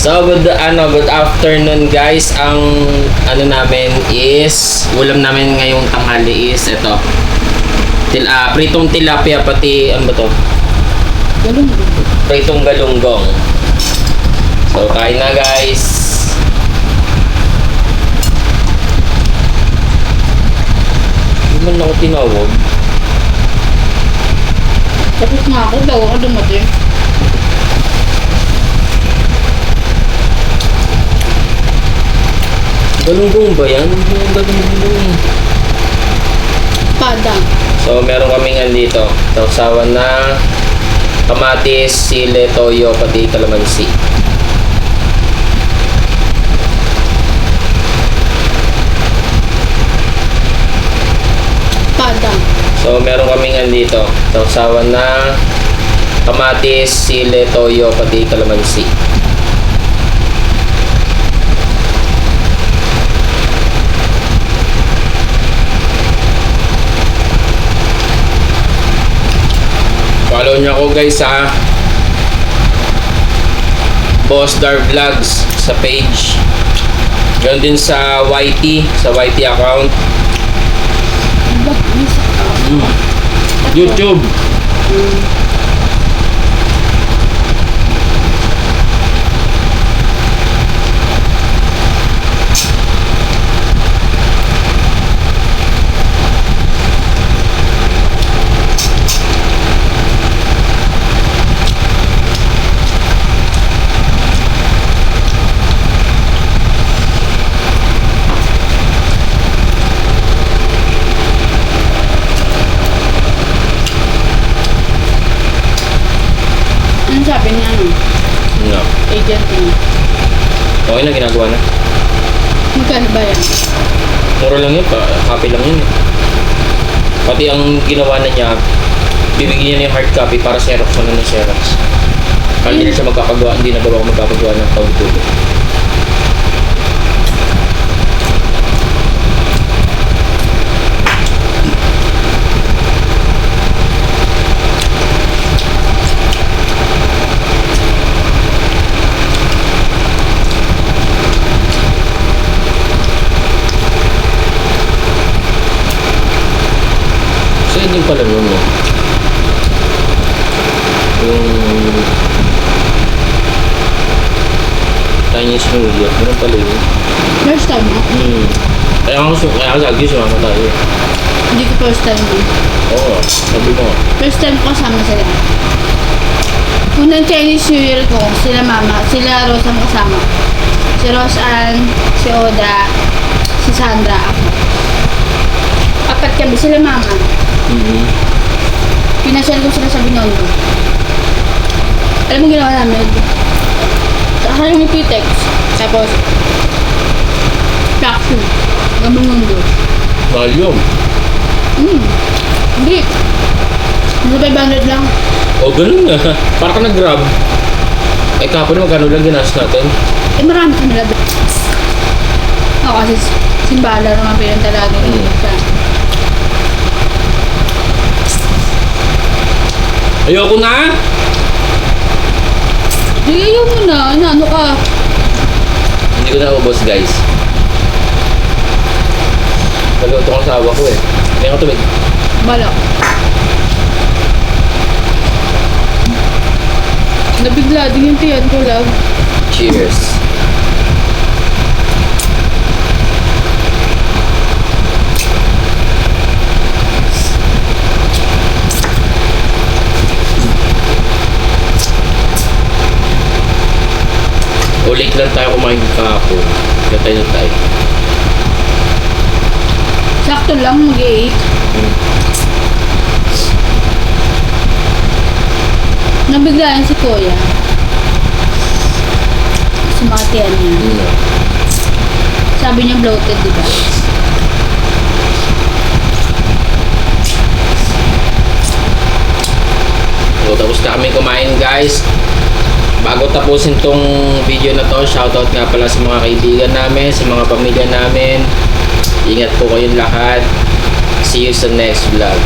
So, good afternoon guys. Ang namin is, ulam namin ngayong tanghali is ito. Pritong tilapia pati, ano ba to? Galunggong. Pritong galunggong. So, kain na guys. Hindi man ako tinawag. Tapos nga ako daw ako dumating. Galunggong ba yan? Yung galunggong. Padang. So, meron kaming dito. Sausawan na kamatis, sili, toyo, pati kalamansi. Padang. So, meron kaming dito. Sausawan na kamatis, sili, toyo, pati kalamansi. Follow niyo ako guys sa Boss Dar Vlogs sa page. Ganoon din sa YT account. YouTube. Ano sabi niya No. agent niya? Okay na, ginagawa na. Magkano ba yan? Mura lang yun, copy lang yun. Pati ang ginawa na niya, bibigyan niya yung hard copy para xerox na ng xerox. Kaya hindi na siya magkakagawa, hindi na daw ako magkakagawa ng paulit-ulit. So, yun din pala nun, no? Yung Chinese New Year, ganun pala yun. First time mo? Kaya ako lagi sumama tayo. Hindi ko first time mo. Oo, sabi mo. First time ko kasama sila. Unang Chinese New Year ko, sila mama, sila Rose ang kasama. Si Roseanne, si Oda, si Sandra, ako. Apat kami, sila mama. Pinasyal ko sila sa Binondo. Alam mo ginawa namin? Saka yung Pitex. Tapos, taxi. Gabang mundo. Mahal yun. Hindi. Nasa 500 lang. O, ganun na. Para ka nag-grab. Eh, kapon na magkano lang ginastos natin. Eh, marami kami labi. Oo, kasi simbala naman pinantalaga yung isa. Ayoko na! Di, ayaw mo na. Ano ka? Hindi ko na ubos, guys. Naluto ko sa awa ko eh. Kaya ko tubig. Balak. Nabigla din yung tiyan ko, love. Cheers. Ulit lang tayo kumain kahapon. Gatay na tayo. Sakto lang, mag-8. Nabiglaan si Kuya. Sumatian niya. Sabi niya bloated, di ba? So, tapos na kami kumain, guys. Bago tapusin tong video na to, shoutout nga pala sa mga kaibigan namin, sa mga pamilya namin. Ingat po kayong lahat. See you sa next vlog.